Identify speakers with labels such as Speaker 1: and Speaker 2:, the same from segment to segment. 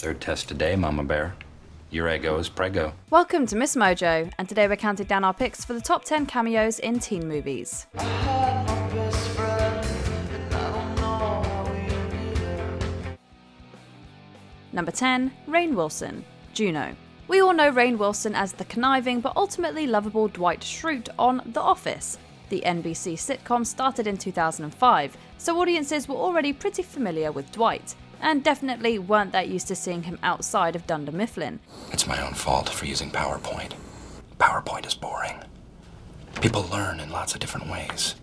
Speaker 1: Third test today, Mama Bear. Your ego is prego.
Speaker 2: Welcome to MsMojo, and today we're counting down our picks for the top 10 cameos in teen movies. Number 10, Rainn Wilson, Juno. We all know Rainn Wilson as the conniving but ultimately lovable Dwight Schrute on The Office. The NBC sitcom started in 2005, so audiences were already pretty familiar with Dwight, and definitely weren't that used to seeing him outside of Dunder Mifflin.
Speaker 1: It's my own fault for using PowerPoint. PowerPoint is boring. People learn in lots of different ways,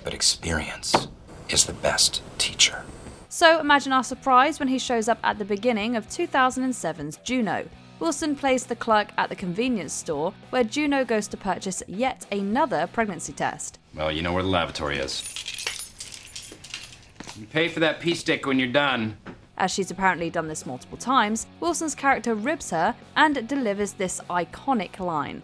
Speaker 1: but experience is the best teacher.
Speaker 2: So imagine our surprise when he shows up at the beginning of 2007's Juno. Wilson plays the clerk at the convenience store where Juno goes to purchase yet another pregnancy test.
Speaker 1: Well, you know where the lavatory is. You pay for that pee stick when you're done.
Speaker 2: As she's apparently done this multiple times, Wilson's character ribs her and delivers this iconic line.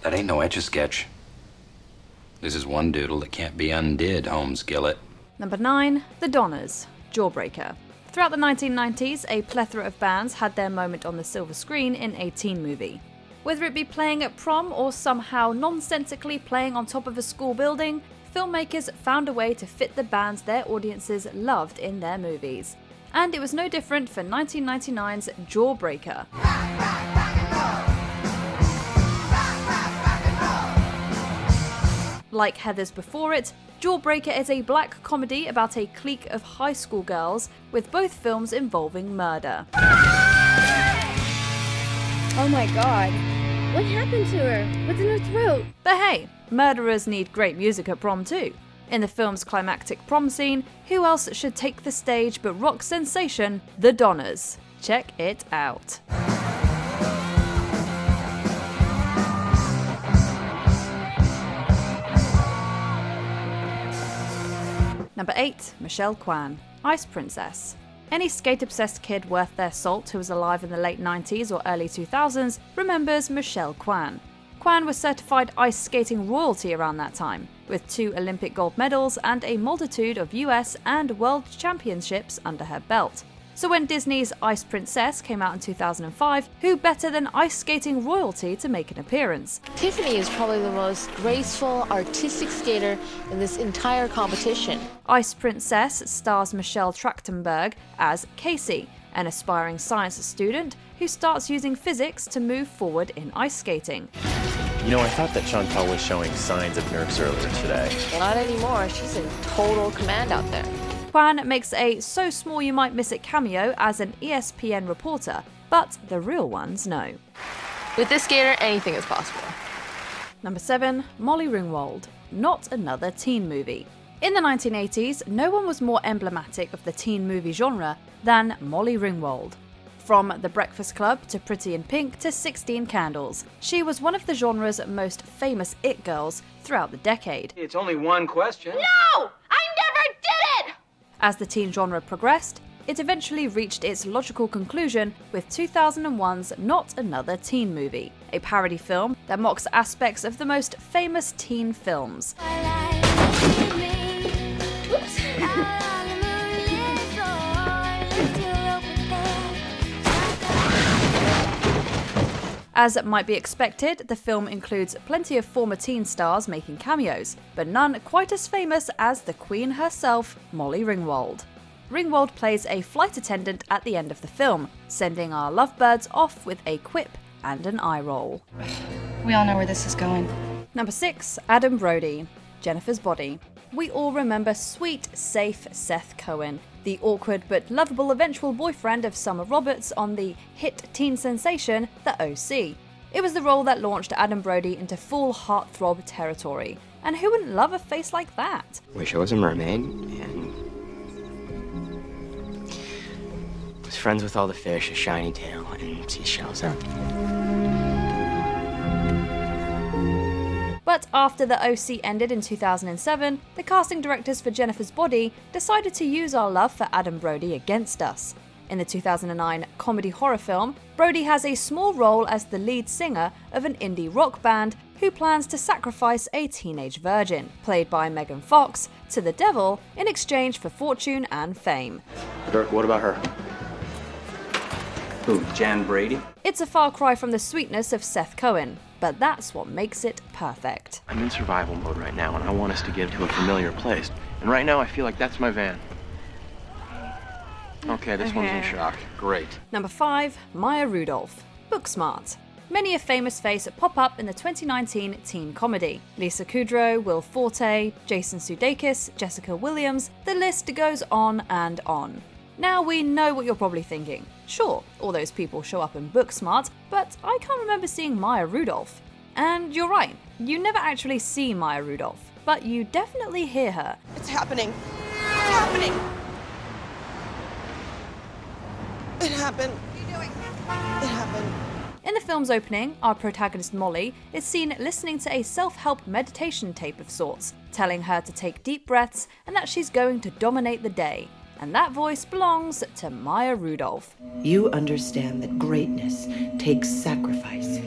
Speaker 1: That ain't no Etch-a-Sketch. This is one doodle that can't be undid, Holmes Gillett.
Speaker 2: Number 9, The Donnas, Jawbreaker. Throughout the 1990s, a plethora of bands had their moment on the silver screen in a teen movie. Whether it be playing at prom or somehow nonsensically playing on top of a school building, filmmakers found a way to fit the bands their audiences loved in their movies. And it was no different for 1999's Jawbreaker. Like Heathers before it, Jawbreaker is a black comedy about a clique of high school girls, with both films involving murder.
Speaker 3: Oh my god. What happened to her? What's in her throat?
Speaker 2: But hey, murderers need great music at prom too. In the film's climactic prom scene, who else should take the stage but rock sensation, the Donnas? Check it out. Number 8, Michelle Kwan, Ice Princess. Any skate-obsessed kid worth their salt who was alive in the late 90s or early 2000s remembers Michelle Kwan. Kwan was certified ice skating royalty around that time, with 2 Olympic gold medals and a multitude of US and World Championships under her belt. So when Disney's Ice Princess came out in 2005, who better than ice skating royalty to make an appearance?
Speaker 4: Tiffany is probably the most graceful, artistic skater in this entire competition.
Speaker 2: Ice Princess stars Michelle Trachtenberg as Casey, an aspiring science student who starts using physics to move forward in ice skating.
Speaker 5: You know, I thought that Chantal was showing signs of nerves earlier today.
Speaker 4: Well, not anymore. She's in total command out there.
Speaker 2: Kwan makes a so small you might miss it cameo as an ESPN reporter, but the real ones know.
Speaker 4: With this skater, anything is possible.
Speaker 2: Number 7, Molly Ringwald, Not Another Teen Movie. In the 1980s, no one was more emblematic of the teen movie genre than Molly Ringwald. From The Breakfast Club to Pretty in Pink to 16 Candles, she was one of the genre's most famous it girls throughout the decade.
Speaker 6: It's only one question.
Speaker 4: No! I never did it!
Speaker 2: As the teen genre progressed, it eventually reached its logical conclusion with 2001's Not Another Teen Movie, a parody film that mocks aspects of the most famous teen films. As might be expected, the film includes plenty of former teen stars making cameos, but none quite as famous as the Queen herself, Molly Ringwald. Ringwald plays a flight attendant at the end of the film, sending our lovebirds off with a quip and an eye roll.
Speaker 3: We all know where this is going.
Speaker 2: Number 6, Adam Brody, Jennifer's Body. We all remember sweet, safe Seth Cohen, the awkward but lovable eventual boyfriend of Summer Roberts on the hit teen sensation The OC. It was the role that launched Adam Brody into full heartthrob territory. And who wouldn't love a face like that?
Speaker 7: Wish I was a mermaid and was friends with all the fish, a shiny tail, and seashells.
Speaker 2: But after The OC ended in 2007, the casting directors for Jennifer's Body decided to use our love for Adam Brody against us. In the 2009 comedy horror film, Brody has a small role as the lead singer of an indie rock band who plans to sacrifice a teenage virgin, played by Megan Fox, to the devil in exchange for fortune and fame.
Speaker 7: Dirk, what about her?
Speaker 6: Who, Jan Brady?
Speaker 2: It's a far cry from the sweetness of Seth Cohen, but that's what makes it perfect.
Speaker 5: I'm in survival mode right now, and I want us to get to a familiar place. And right now, I feel like that's my van. Okay, this one's in shock. Great.
Speaker 2: Number 5, Maya Rudolph, Booksmart. Many a famous face pop up in the 2019 teen comedy. Lisa Kudrow, Will Forte, Jason Sudeikis, Jessica Williams, the list goes on and on. Now we know what you're probably thinking. Sure, all those people show up in Booksmart, but I can't remember seeing Maya Rudolph. And you're right, you never actually see Maya Rudolph, but you definitely hear her.
Speaker 8: It's happening. It's happening. It happened. What are you doing? It happened.
Speaker 2: In the film's opening, our protagonist Molly is seen listening to a self-help meditation tape of sorts, telling her to take deep breaths and that she's going to dominate the day. And that voice belongs to Maya Rudolph.
Speaker 9: You understand that greatness takes sacrifice.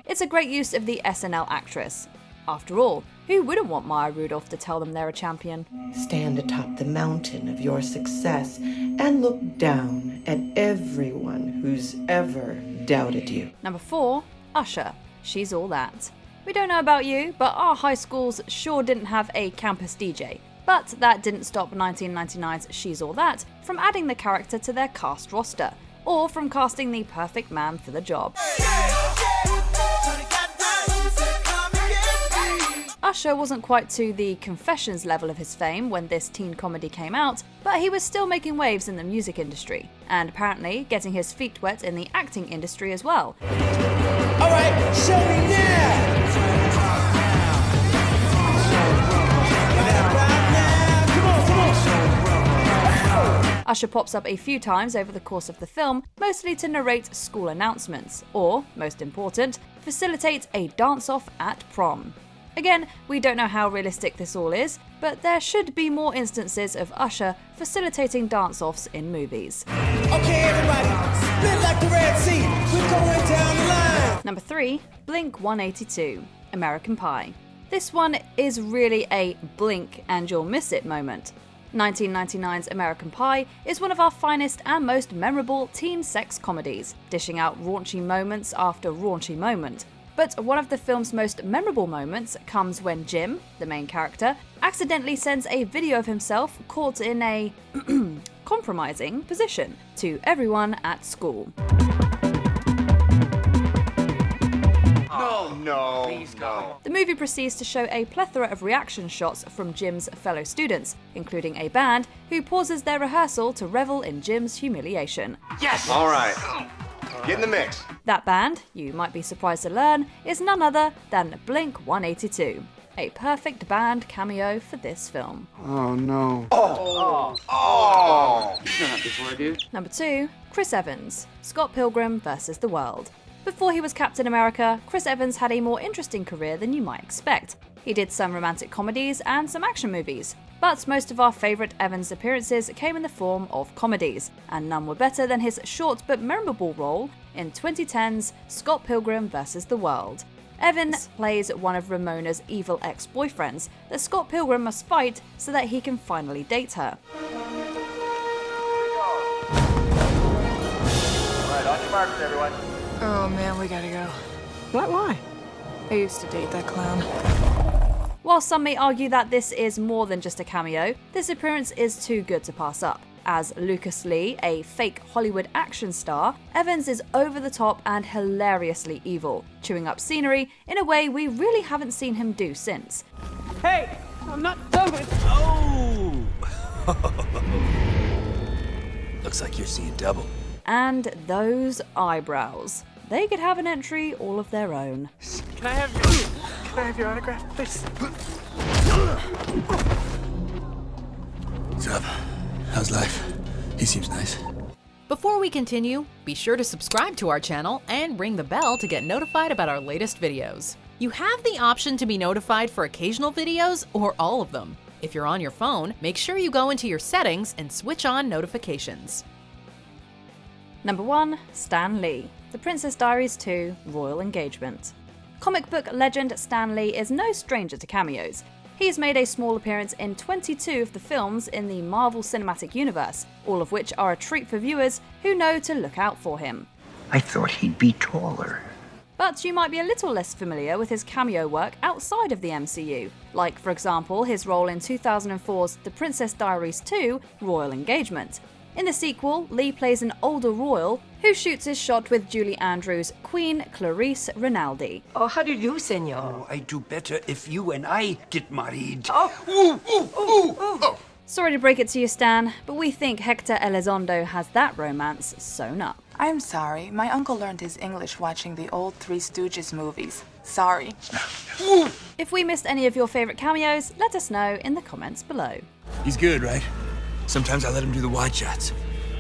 Speaker 2: It's a great use of the SNL actress. After all, who wouldn't want Maya Rudolph to tell them they're a champion?
Speaker 9: Stand atop the mountain of your success and look down at everyone who's ever doubted you.
Speaker 2: Number 4, Usher. She's all that. We don't know about you, but our high schools sure didn't have a campus DJ. But that didn't stop 1999's She's All That from adding the character to their cast roster, or from casting the perfect man for the job. Usher wasn't quite to the Confessions level of his fame when this teen comedy came out, but he was still making waves in the music industry, and apparently getting his feet wet in the acting industry as well.
Speaker 10: Alright, show me now!
Speaker 2: Usher pops up a few times over the course of the film, mostly to narrate school announcements, or, most important, facilitate a dance-off at prom. Again, we don't know how realistic this all is, but there should be more instances of Usher facilitating dance-offs in movies.
Speaker 10: Okay, everybody, split like the Red Sea. We're going down the line.
Speaker 2: Number 3, Blink 182, American Pie. This one is really a blink and you'll miss it moment. 1999's American Pie is one of our finest and most memorable teen sex comedies, dishing out raunchy moments after raunchy moment. But one of the film's most memorable moments comes when Jim, the main character, accidentally sends a video of himself caught in a compromising position to everyone at school.
Speaker 10: No, please go.
Speaker 2: The movie proceeds to show a plethora of reaction shots from Jim's fellow students, including a band who pauses their rehearsal to revel in Jim's humiliation.
Speaker 10: Yes! All right, get in the mix.
Speaker 2: That band, you might be surprised to learn, is none other than Blink 182, a perfect band cameo for this film.
Speaker 10: Oh no.
Speaker 2: Number 2, Chris Evans, Scott Pilgrim vs. the World. Before he was Captain America, Chris Evans had a more interesting career than you might expect. He did some romantic comedies and some action movies, but most of our favourite Evans appearances came in the form of comedies, and none were better than his short but memorable role in 2010's Scott Pilgrim vs. the World. Evans plays one of Ramona's evil ex-boyfriends that Scott Pilgrim must fight so that he can finally date her.
Speaker 10: Alright, on your marks, everyone.
Speaker 11: Oh man, we gotta go. Why? I used to date that clown.
Speaker 2: While some may argue that this is more than just a cameo, this appearance is too good to pass up. As Lucas Lee, a fake Hollywood action star, Evans is over the top and hilariously evil, chewing up scenery in a way we really haven't seen him do since.
Speaker 11: Hey, I'm not done with.
Speaker 1: Oh! Looks like you're seeing double.
Speaker 2: And those eyebrows. They could have an entry all of their own.
Speaker 11: Can I have your autograph, please?
Speaker 1: What's up? How's life? He seems nice.
Speaker 12: Before we continue, be sure to subscribe to our channel and ring the bell to get notified about our latest videos. You have the option to be notified for occasional videos or all of them. If you're on your phone, make sure you go into your settings and switch on notifications.
Speaker 2: Number 1, Stan Lee, The Princess Diaries 2, Royal Engagement. Comic book legend Stan Lee is no stranger to cameos. He's made a small appearance in 22 of the films in the Marvel Cinematic Universe, all of which are a treat for viewers who know to look out for him.
Speaker 6: I thought he'd be taller.
Speaker 2: But you might be a little less familiar with his cameo work outside of the MCU, like, for example, his role in 2004's The Princess Diaries 2: Royal Engagement. In the sequel, Lee plays an older royal who shoots his shot with Julie Andrews' Queen Clarice Rinaldi.
Speaker 13: Oh, how do you do, senor?
Speaker 14: Oh, I do better if you and I get married.
Speaker 13: Oh.
Speaker 2: Sorry to break it to you, Stan, but we think Hector Elizondo has that romance sewn up.
Speaker 11: I'm sorry. My uncle learned his English watching the old Three Stooges movies. Sorry.
Speaker 2: If we missed any of your favourite cameos, let us know in the comments below.
Speaker 14: He's good, right? Sometimes I let him do the wide shots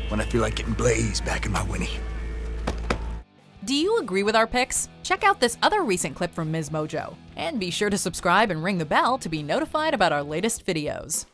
Speaker 14: when I feel like getting blazed back in my Winnie.
Speaker 12: Do you agree with our picks? Check out this other recent clip from MsMojo. And be sure to subscribe and ring the bell to be notified about our latest videos.